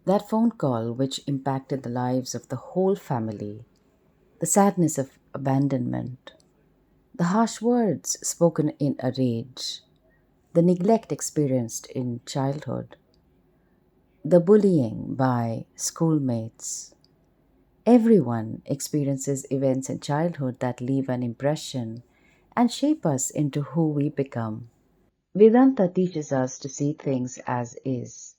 That phone call, which impacted the lives of the whole family, the sadness of abandonment, the harsh words spoken in a rage, the neglect experienced in childhood, the bullying by schoolmates. Everyone experiences events in childhood that leave an impression and shape us into who we become. Vedanta teaches us to see things as is.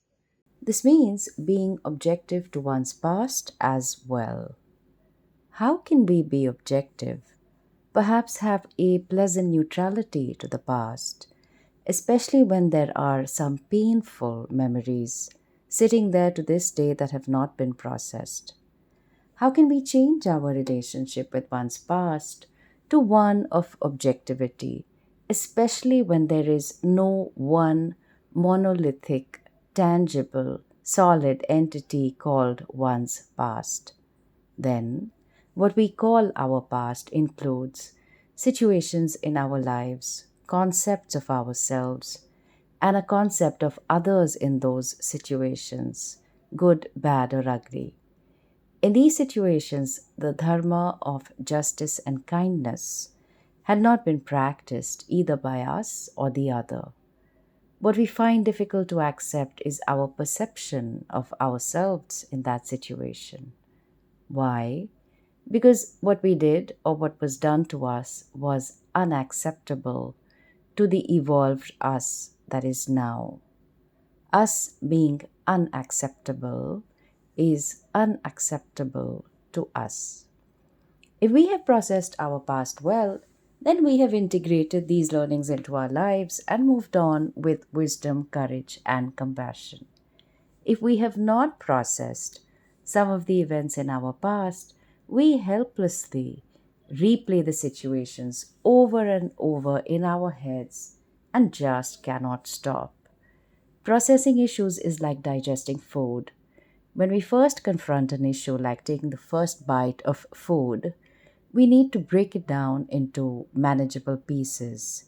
This means being objective to one's past as well. How can we be objective? Perhaps have a pleasant neutrality to the past, especially when there are some painful memories sitting there to this day that have not been processed. How can we change our relationship with one's past to one of objectivity, especially when there is no one monolithic, tangible, solid entity called one's past? Then, what we call our past includes situations in our lives, concepts of ourselves, and a concept of others in those situations, good, bad, or ugly. In these situations, the dharma of justice and kindness had not been practiced either by us or the other. What we find difficult to accept is our perception of ourselves in that situation. Why? Because what we did or what was done to us was unacceptable to the evolved us that is now. Us being unacceptable is unacceptable to us. If we have processed our past well, then we have integrated these learnings into our lives and moved on with wisdom, courage, and compassion. If we have not processed some of the events in our past, we helplessly replay the situations over and over in our heads and just cannot stop. Processing issues is like digesting food. When we first confront an issue like taking the first bite of food, we need to break it down into manageable pieces.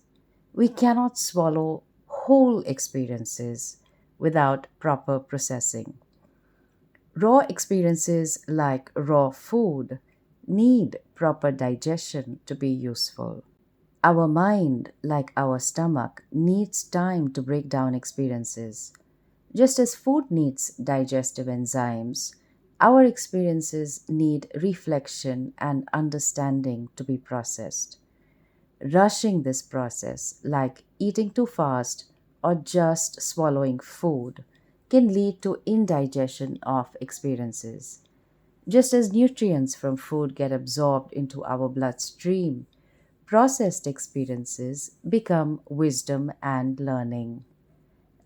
We cannot swallow whole experiences without proper processing. Raw experiences like raw food need proper digestion to be useful. Our mind, like our stomach, needs time to break down experiences. Just as food needs digestive enzymes, our experiences need reflection and understanding to be processed. Rushing this process, like eating too fast or just swallowing food, can lead to indigestion of experiences. Just as nutrients from food get absorbed into our bloodstream, processed experiences become wisdom and learning.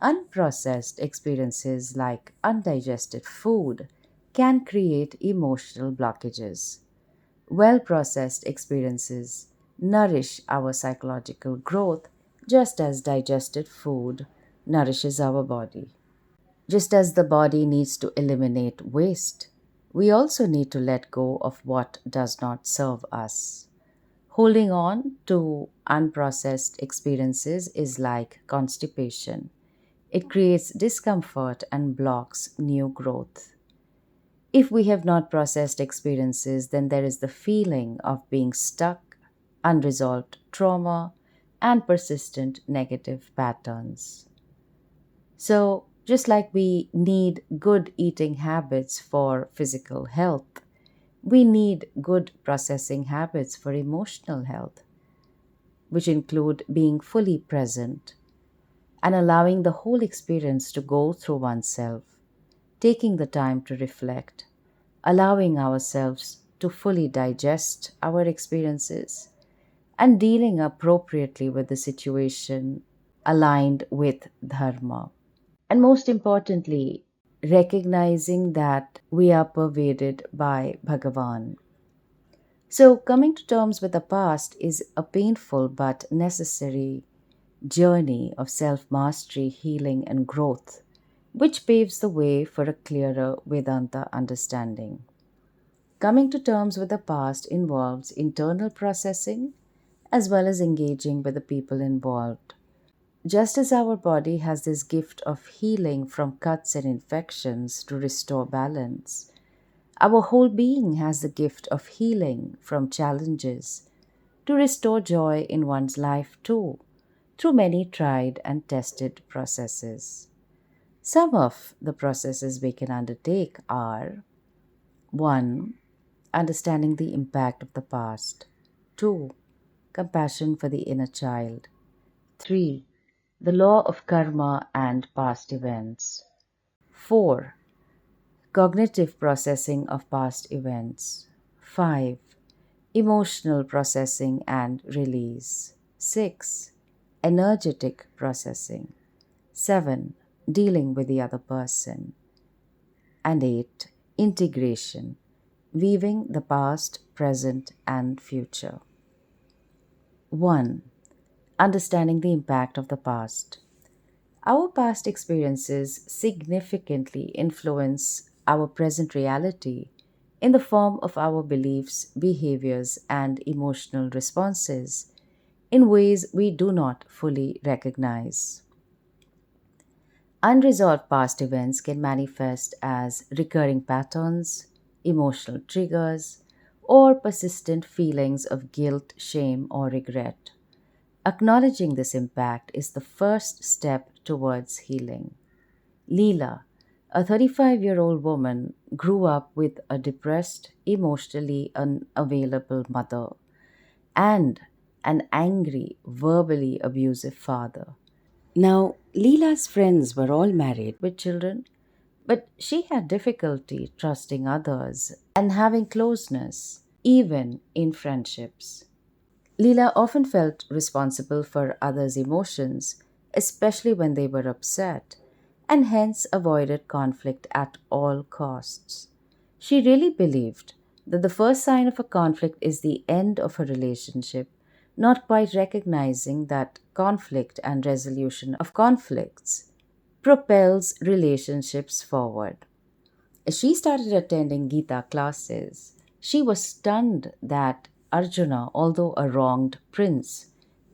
Unprocessed experiences like undigested food can create emotional blockages. Well processed experiences nourish our psychological growth just as digested food nourishes our body. Just as the body needs to eliminate waste, we also need to let go of what does not serve us. Holding on to unprocessed experiences is like constipation. It creates discomfort and blocks new growth. If we have not processed experiences, then there is the feeling of being stuck, unresolved trauma, and persistent negative patterns. So, just like we need good eating habits for physical health, we need good processing habits for emotional health, which include being fully present and allowing the whole experience to go through oneself, taking the time to reflect, allowing ourselves to fully digest our experiences, and dealing appropriately with the situation aligned with Dharma. And most importantly, recognizing that we are pervaded by Bhagavan. So, coming to terms with the past is a painful but necessary journey of self mastery, healing, and growth, which paves the way for a clearer Vedanta understanding. Coming to terms with the past involves internal processing as well as engaging with the people involved. Just as our body has this gift of healing from cuts and infections to restore balance, our whole being has the gift of healing from challenges to restore joy in one's life too, through many tried and tested processes. Some of the processes we can undertake are: 1. Understanding the impact of the past. 2. Compassion for the inner child. 3. The law of karma and past events. 4. Cognitive processing of past events. 5. Emotional processing and release. 6. Energetic processing. 7. Dealing with the other person. And 8. Integration, weaving the past, present, and future. 1. Understanding the impact of the past. Our past experiences significantly influence our present reality in the form of our beliefs, behaviors, and emotional responses in ways we do not fully recognize. Unresolved past events can manifest as recurring patterns, emotional triggers, or persistent feelings of guilt, shame, or regret. Acknowledging this impact is the first step towards healing. Leela, a 35-year-old woman, grew up with a depressed, emotionally unavailable mother and an angry, verbally abusive father. Now, Leela's friends were all married with children, but she had difficulty trusting others and having closeness, even in friendships. Leela often felt responsible for others' emotions, especially when they were upset, and hence avoided conflict at all costs. She really believed that the first sign of a conflict is the end of a relationship, not quite recognizing that conflict and resolution of conflicts propels relationships forward. As she started attending Gita classes, she was stunned that Arjuna, although a wronged prince,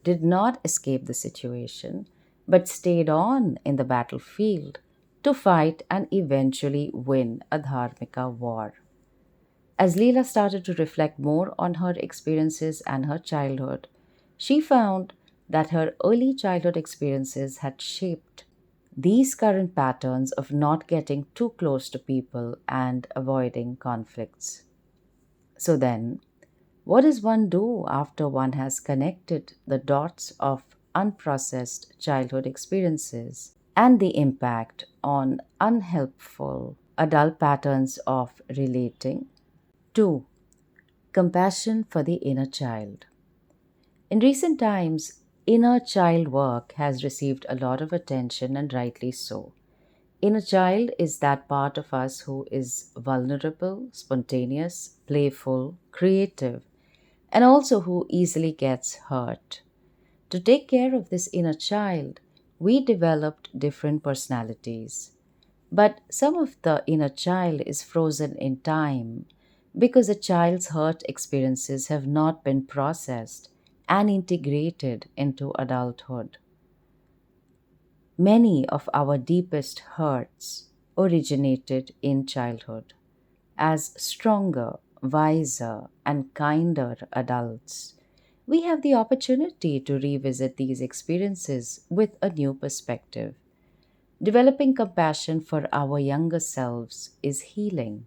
did not escape the situation but stayed on in the battlefield to fight and eventually win a Dharmika war. As Leela started to reflect more on her experiences and her childhood, she found that her early childhood experiences had shaped these current patterns of not getting too close to people and avoiding conflicts. So then, what does one do after one has connected the dots of unprocessed childhood experiences and the impact on unhelpful adult patterns of relating? 2. Compassion for the inner child. In recent times, inner child work has received a lot of attention, and rightly so. Inner child is that part of us who is vulnerable, spontaneous, playful, creative, and also who easily gets hurt. To take care of this inner child, we developed different personalities. But some of the inner child is frozen in time because the child's hurt experiences have not been processed and integrated into adulthood. Many of our deepest hurts originated in childhood. As stronger, wiser, and kinder adults, we have the opportunity to revisit these experiences with a new perspective. Developing compassion for our younger selves is healing.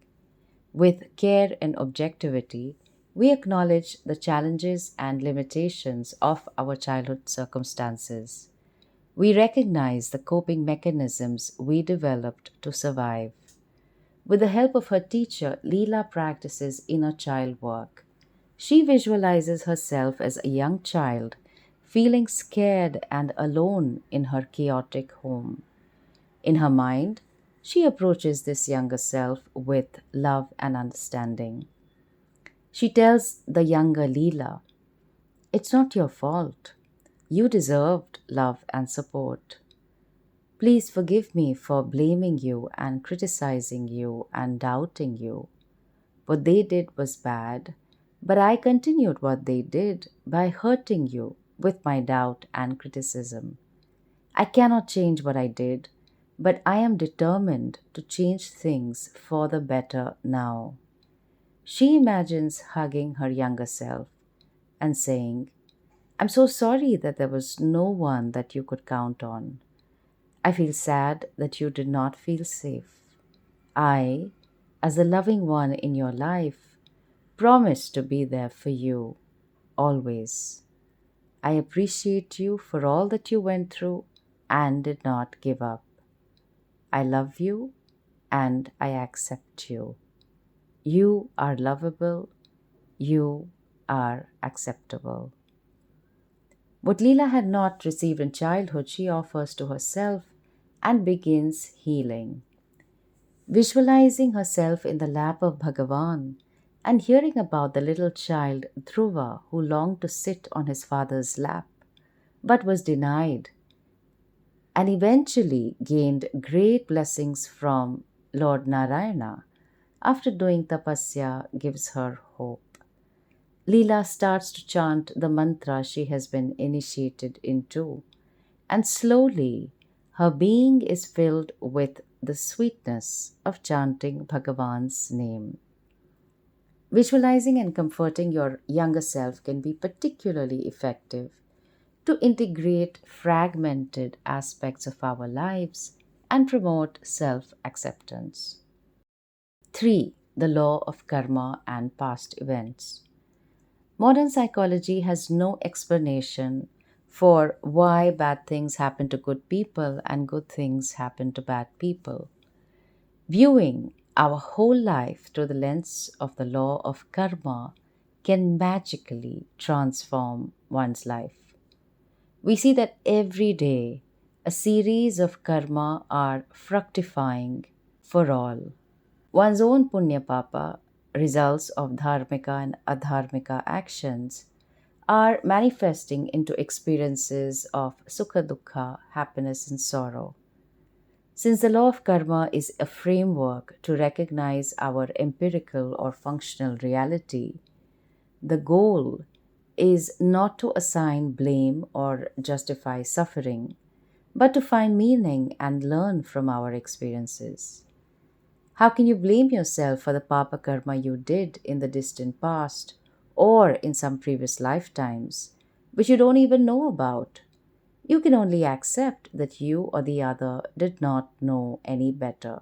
With care and objectivity, we acknowledge the challenges and limitations of our childhood circumstances. We recognize the coping mechanisms we developed to survive. With the help of her teacher, Leela practices inner child work. She visualizes herself as a young child, feeling scared and alone in her chaotic home. In her mind, she approaches this younger self with love and understanding. She tells the younger Leela, "It's not your fault. You deserved love and support. Please forgive me for blaming you and criticizing you and doubting you. What they did was bad, but I continued what they did by hurting you with my doubt and criticism. I cannot change what I did, but I am determined to change things for the better now. She imagines hugging her younger self and saying, I'm so sorry that there was no one that you could count on. I feel sad that you did not feel safe. I, as the loving one in your life, promise to be there for you always. I appreciate you for all that you went through and did not give up. I love you and I accept you. You are lovable. You are acceptable. What Leela had not received in childhood, she offers to herself and begins healing. Visualizing herself in the lap of Bhagavan and hearing about the little child Dhruva who longed to sit on his father's lap but was denied and eventually gained great blessings from Lord Narayana after doing tapasya gives her hope. Leela starts to chant the mantra she has been initiated into, and slowly her being is filled with the sweetness of chanting Bhagavan's name. Visualizing and comforting your younger self can be particularly effective to integrate fragmented aspects of our lives and promote self acceptance. 3. The law of karma and past events. Modern psychology has no explanation for why bad things happen to good people and good things happen to bad people. Viewing our whole life through the lens of the law of karma can magically transform one's life. We see that every day a series of karma are fructifying for all. One's own punya papa, results of dharmika and adharmika actions, are manifesting into experiences of sukha dukkha, happiness and sorrow. Since the law of karma is a framework to recognize our empirical or functional reality, the goal is not to assign blame or justify suffering, but to find meaning and learn from our experiences. How can you blame yourself for the papa karma you did in the distant past or in some previous lifetimes, which you don't even know about? You can only accept that you or the other did not know any better.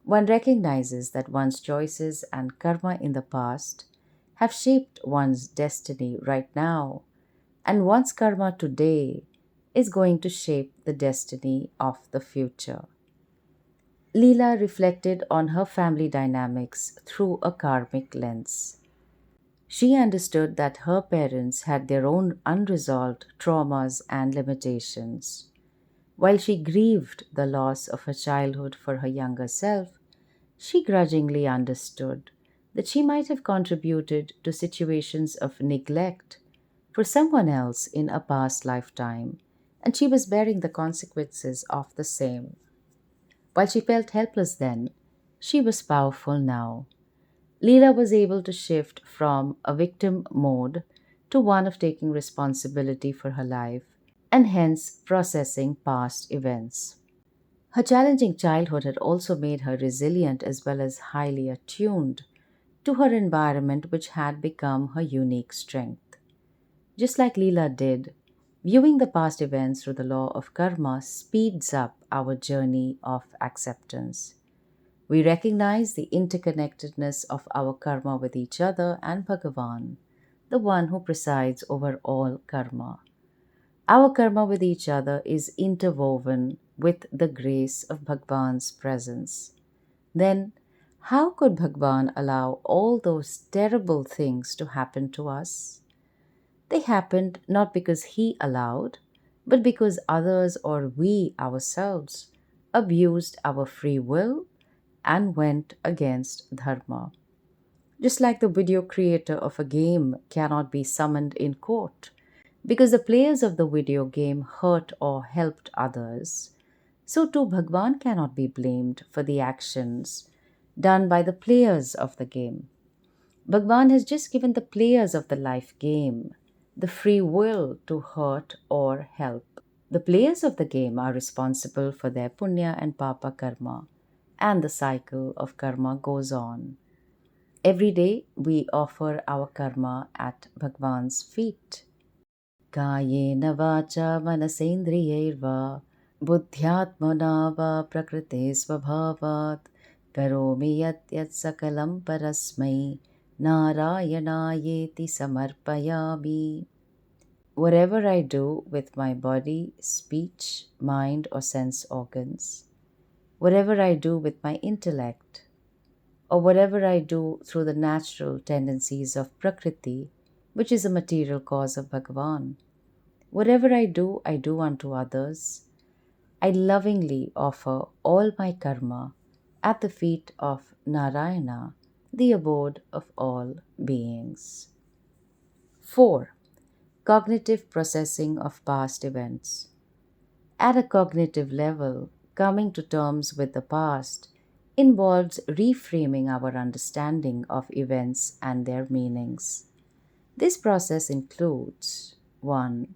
One recognizes that one's choices and karma in the past have shaped one's destiny right now, and one's karma today is going to shape the destiny of the future. Leela reflected on her family dynamics through a karmic lens. She understood that her parents had their own unresolved traumas and limitations. While she grieved the loss of her childhood for her younger self, she grudgingly understood that she might have contributed to situations of neglect for someone else in a past lifetime, and she was bearing the consequences of the same. While she felt helpless then, she was powerful now. Leela was able to shift from a victim mode to one of taking responsibility for her life and hence processing past events. Her challenging childhood had also made her resilient as well as highly attuned to her environment, which had become her unique strength. Just like Leela did, viewing the past events through the law of karma speeds up our journey of acceptance. We recognize the interconnectedness of our karma with each other and Bhagavan, the one who presides over all karma. Our karma with each other is interwoven with the grace of Bhagavan's presence. Then, how could Bhagavan allow all those terrible things to happen to us? They happened not because he allowed, but because others or we ourselves abused our free will and went against dharma. Just like the video creator of a game cannot be summoned in court because the players of the video game hurt or helped others, so too Bhagwan cannot be blamed for the actions done by the players of the game. Bhagwan has just given the players of the life game the free will to hurt or help. The players of the game are responsible for their punya and papa karma, and the cycle of karma goes on. Every day we offer our karma at Bhagwan's feet. Kayena vacha manasendriyairva buddhyatmana va prakrite svabhavat karomi yat yat sakalam parasmai narayanayeti samarpayami. Whatever I do with my body, speech, mind, or sense organs, whatever I do with my intellect, or whatever I do through the natural tendencies of Prakriti, which is a material cause of Bhagavan, whatever I do unto others. I lovingly offer all my karma at the feet of Narayana, the abode of all beings. 4. Cognitive processing of past events. At a cognitive level, coming to terms with the past involves reframing our understanding of events and their meanings. This process includes 1.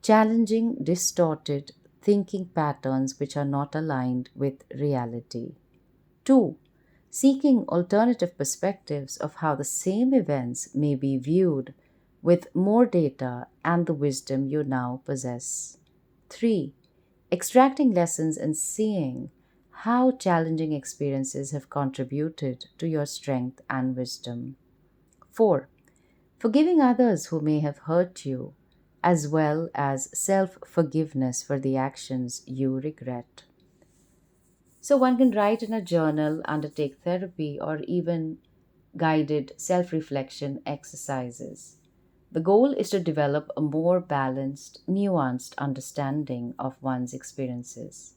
Challenging distorted thinking patterns which are not aligned with reality. 2. Seeking alternative perspectives of how the same events may be viewed with more data and the wisdom you now possess. 3. Extracting lessons and seeing how challenging experiences have contributed to your strength and wisdom. 4. Forgiving others who may have hurt you, as well as self forgiveness for the actions you regret. So, one can write in a journal, undertake therapy, or even guided self reflection exercises. The goal is to develop a more balanced, nuanced understanding of one's experiences.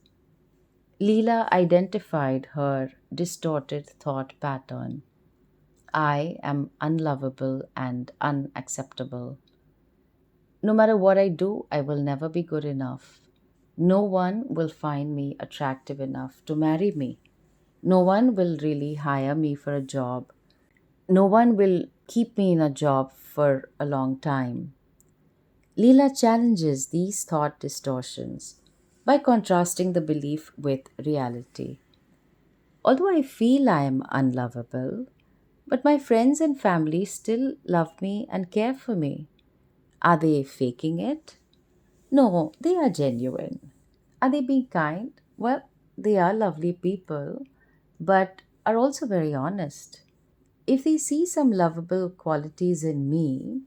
Leela identified her distorted thought pattern. I am unlovable and unacceptable. No matter what I do, I will never be good enough. No one will find me attractive enough to marry me. No one will really hire me for a job. No one will keep me in a job for a long time. Leela challenges these thought distortions by contrasting the belief with reality. Although I feel I am unlovable, but my friends and family still love me and care for me. Are they faking it? No, they are genuine. Are they being kind? Well, they are lovely people, but are also very honest. If they see some lovable qualities in me,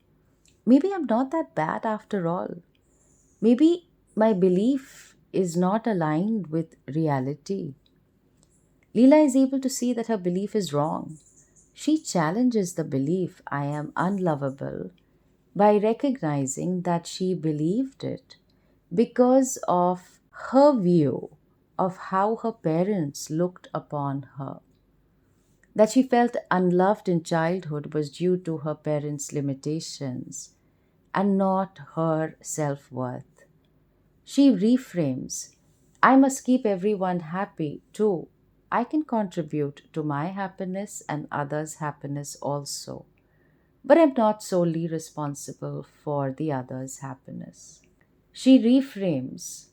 maybe I'm not that bad after all. Maybe my belief is not aligned with reality. Leela is able to see that her belief is wrong. She challenges the belief I am unlovable by recognizing that she believed it because of her view of how her parents looked upon her. That she felt unloved in childhood was due to her parents' limitations and not her self worth. She reframes I must keep everyone happy too. I can contribute to my happiness and others' happiness also, but I'm not solely responsible for the others' happiness. She reframes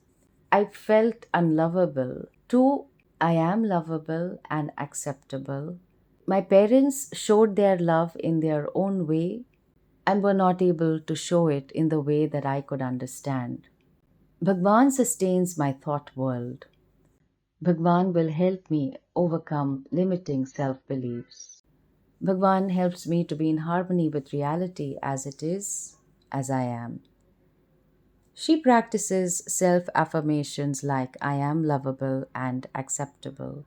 I felt unlovable to I am lovable and acceptable. My parents showed their love in their own way and were not able to show it in the way that I could understand. Bhagwan sustains my thought world. Bhagwan will help me overcome limiting self beliefs. Bhagwan helps me to be in harmony with reality as it is, as I am. She practices self affirmations like I am lovable and acceptable.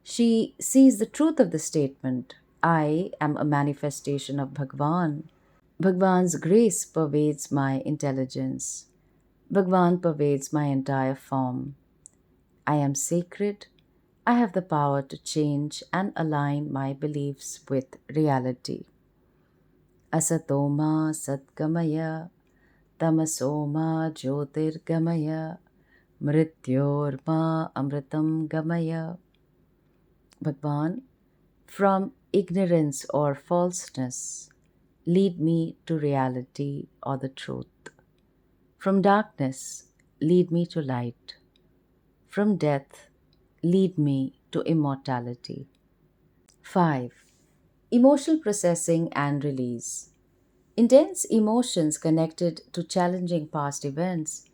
She sees the truth of the statement I am a manifestation of Bhagwan. Bhagwan's grace pervades my intelligence. Bhagwan pervades my entire form. I am sacred. I have the power to change and align my beliefs with reality. Asatoma satgamaya, tamasoma jyotirgamaya, mrityorma amritam gamaya. Bhagwan, from ignorance or falseness, lead me to reality or the truth. From darkness, lead me to light. From death, lead me to immortality. 5. Emotional processing and release. Intense emotions connected to challenging past events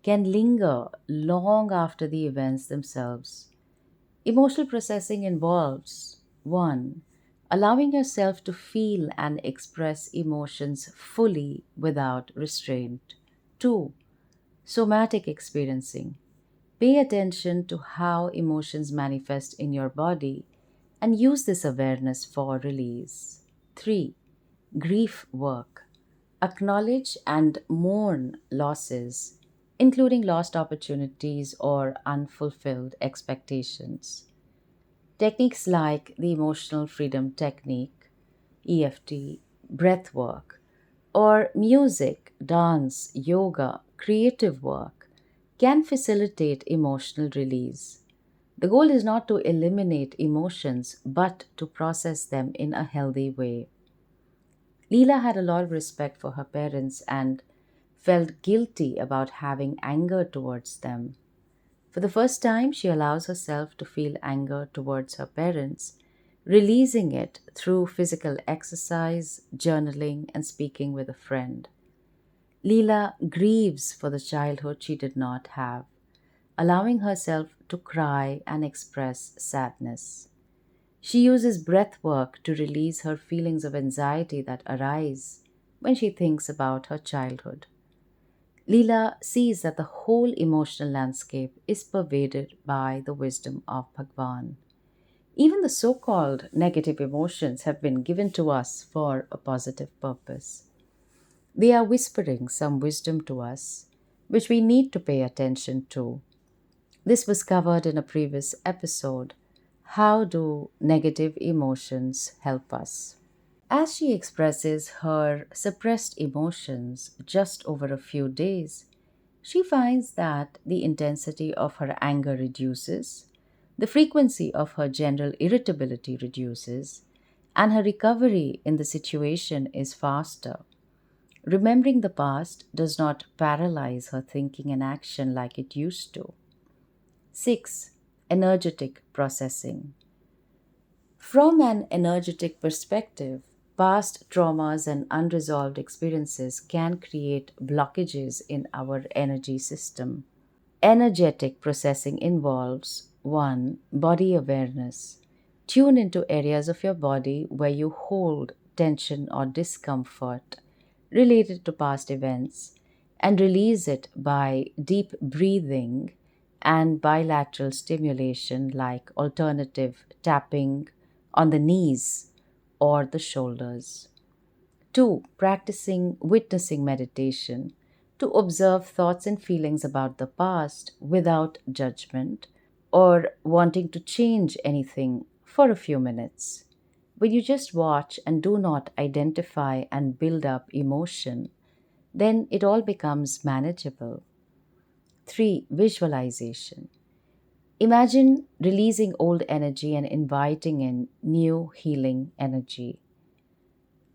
can linger long after the events themselves. Emotional processing involves 1. Allowing yourself to feel and express emotions fully without restraint. 2. Somatic experiencing. Pay attention to how emotions manifest in your body and use this awareness for release. 3. Grief work. Acknowledge and mourn losses, including lost opportunities or unfulfilled expectations. Techniques like the Emotional Freedom Technique, EFT, breath work, or music, dance, yoga, creative work can facilitate emotional release. The goal is not to eliminate emotions, but to process them in a healthy way. Leela had a lot of respect for her parents and felt guilty about having anger towards them. For the first time, she allows herself to feel anger towards her parents, releasing it through physical exercise, journaling, and speaking with a friend. Leela grieves for the childhood she did not have, allowing herself to cry and express sadness. She uses breath work to release her feelings of anxiety that arise when she thinks about her childhood. Leela sees that the whole emotional landscape is pervaded by the wisdom of Bhagwan. Even the so called negative emotions have been given to us for a positive purpose. They are whispering some wisdom to us, which we need to pay attention to. This was covered in a previous episode. How do negative emotions help us? As she expresses her suppressed emotions just over a few days, she finds that the intensity of her anger reduces, the frequency of her general irritability reduces, and her recovery in the situation is faster. Remembering the past does not paralyze her thinking and action like it used to. 6. Energetic processing. From an energetic perspective, past traumas and unresolved experiences can create blockages in our energy system. Energetic processing involves 1. Body awareness. Tune into areas of your body where you hold tension or discomfort related to past events and release it by deep breathing and bilateral stimulation like alternative tapping on the knees or the shoulders. 2. Practicing witnessing meditation to observe thoughts and feelings about the past without judgment or wanting to change anything for a few minutes. When you just watch and do not identify and build up emotion, then it all becomes manageable. 3. Visualization. Imagine releasing old energy and inviting in new healing energy.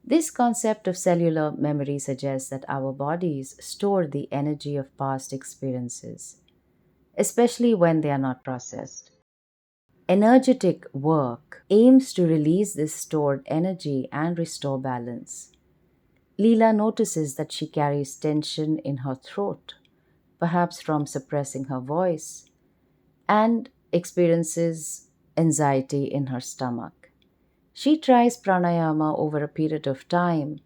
This concept of cellular memory suggests that our bodies store the energy of past experiences, especially when they are not processed. Energetic work aims to release this stored energy and restore balance. Leela notices that she carries tension in her throat, perhaps from suppressing her voice, and experiences anxiety in her stomach. She tries pranayama over a period of time,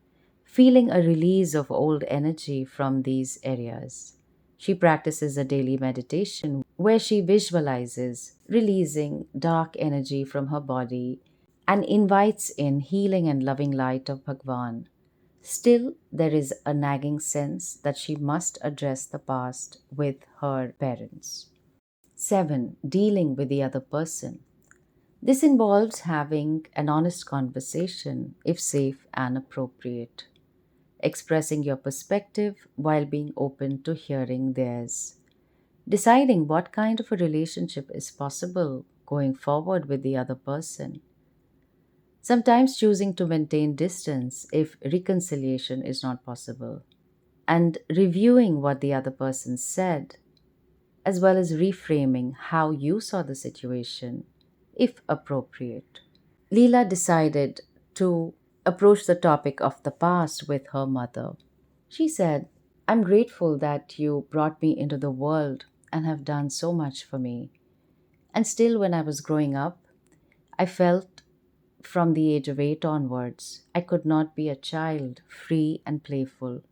feeling a release of old energy from these areas. She practices a daily meditation where she visualizes releasing dark energy from her body and invites in healing and loving light of Bhagwan. Still, there is a nagging sense that she must address the past with her parents. 7. Dealing with the other person. This involves having an honest conversation, if safe and appropriate, expressing your perspective while being open to hearing theirs, deciding what kind of a relationship is possible going forward with the other person, sometimes choosing to maintain distance if reconciliation is not possible, and reviewing what the other person said as well as reframing how you saw the situation, if appropriate. Leela decided to approach the topic of the past with her mother. She said, I'm grateful that you brought me into the world and have done so much for me. And still, when I was growing up, I felt from the age of 8 onwards, I could not be a child, free and playful.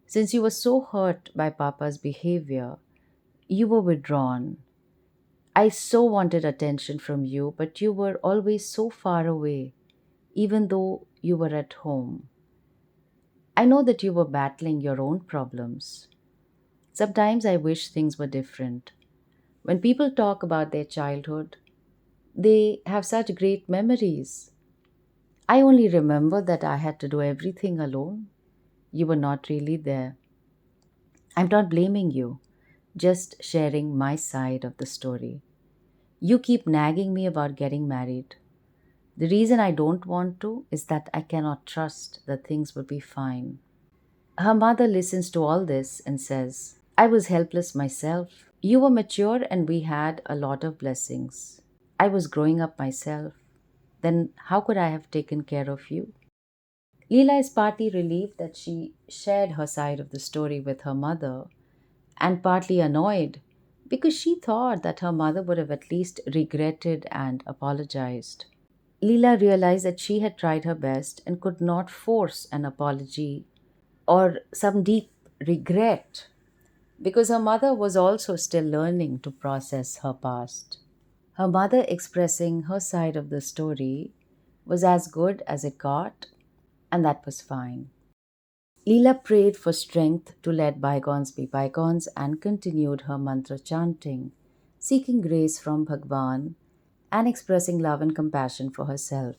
Since you were so hurt by Papa's behavior, you were withdrawn. I so wanted attention from you, but you were always so far away, even though you were at home. I know that you were battling your own problems. Sometimes I wish things were different. When people talk about their childhood, they have such great memories. I only remember that I had to do everything alone. You were not really there. I'm not blaming you, just sharing my side of the story. You keep nagging me about getting married. The reason I don't want to is that I cannot trust that things will be fine. Her mother listens to all this and says, I was helpless myself. You were mature and we had a lot of blessings. I was growing up myself. Then how could I have taken care of you? Leela is partly relieved that she shared her side of the story with her mother, and partly annoyed because she thought that her mother would have at least regretted and apologized. Leela realized that she had tried her best and could not force an apology or some deep regret because her mother was also still learning to process her past. Her mother expressing her side of the story was as good as it got, and that was fine. Leela prayed for strength to let bygones be bygones and continued her mantra chanting, seeking grace from Bhagwan and expressing love and compassion for herself.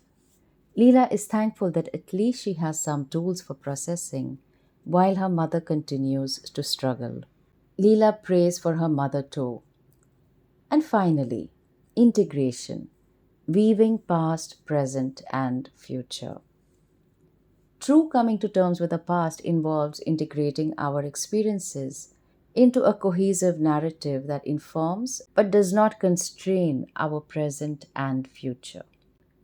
Leela is thankful that at least she has some tools for processing while her mother continues to struggle. Leela prays for her mother too. And finally, integration, weaving past, present, and future. True coming to terms with the past involves integrating our experiences into a cohesive narrative that informs but does not constrain our present and future.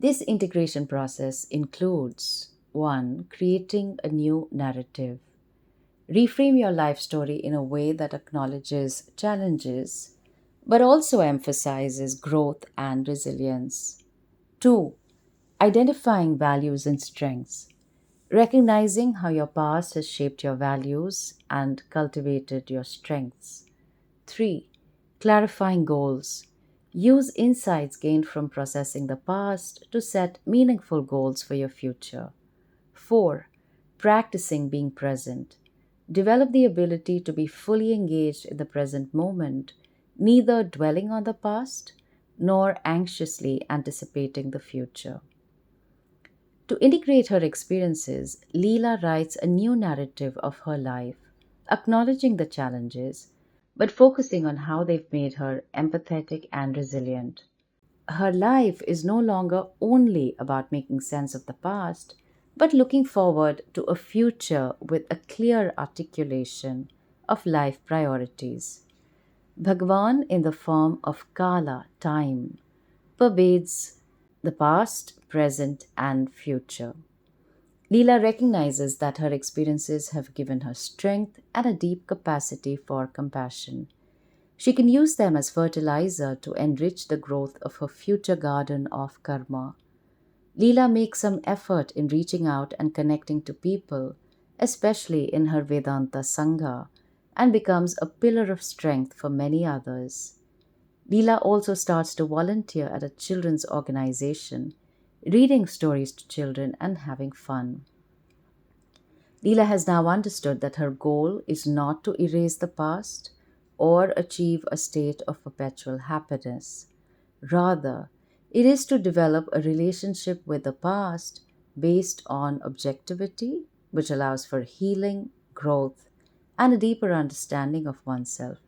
This integration process includes 1. Creating a new narrative. Reframe your life story in a way that acknowledges challenges but also emphasizes growth and resilience. 2. Identifying values and strengths. Recognizing how your past has shaped your values and cultivated your strengths. 3. Clarifying goals. Use insights gained from processing the past to set meaningful goals for your future. 4. Practicing being present. Develop the ability to be fully engaged in the present moment, neither dwelling on the past nor anxiously anticipating the future. To integrate her experiences, Leela writes a new narrative of her life, acknowledging the challenges, but focusing on how they've made her empathetic and resilient. Her life is no longer only about making sense of the past, but looking forward to a future with a clear articulation of life priorities. Bhagwan, in the form of Kala, time, pervades the past, present, and future. Leela recognizes that her experiences have given her strength and a deep capacity for compassion. She can use them as fertilizer to enrich the growth of her future garden of karma. Leela makes some effort in reaching out and connecting to people, especially in her Vedanta Sangha, and becomes a pillar of strength for many others. Leela also starts to volunteer at a children's organization, reading stories to children and having fun. Leela has now understood that her goal is not to erase the past or achieve a state of perpetual happiness. Rather, it is to develop a relationship with the past based on objectivity, which allows for healing, growth, and a deeper understanding of oneself.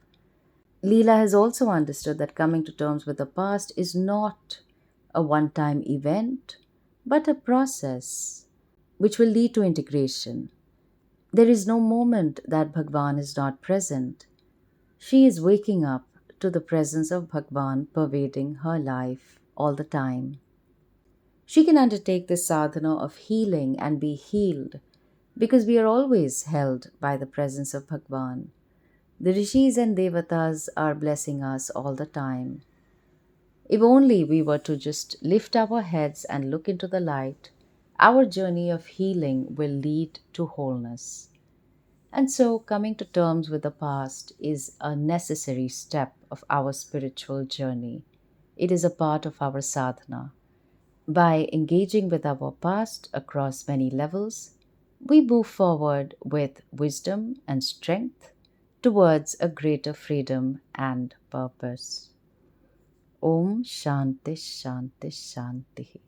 Leela has also understood that coming to terms with the past is not a one time event, but a process which will lead to integration. There is no moment that Bhagwan is not present. She is waking up to the presence of Bhagwan pervading her life all the time. She can undertake this sadhana of healing and be healed because we are always held by the presence of Bhagwan. The rishis and devatas are blessing us all the time. If only we were to just lift our heads and look into the light, our journey of healing will lead to wholeness. And so, coming to terms with the past is a necessary step of our spiritual journey. It is a part of our sadhana. By engaging with our past across many levels, we move forward with wisdom and strength towards a greater freedom and purpose. Om Shanti Shanti Shanti.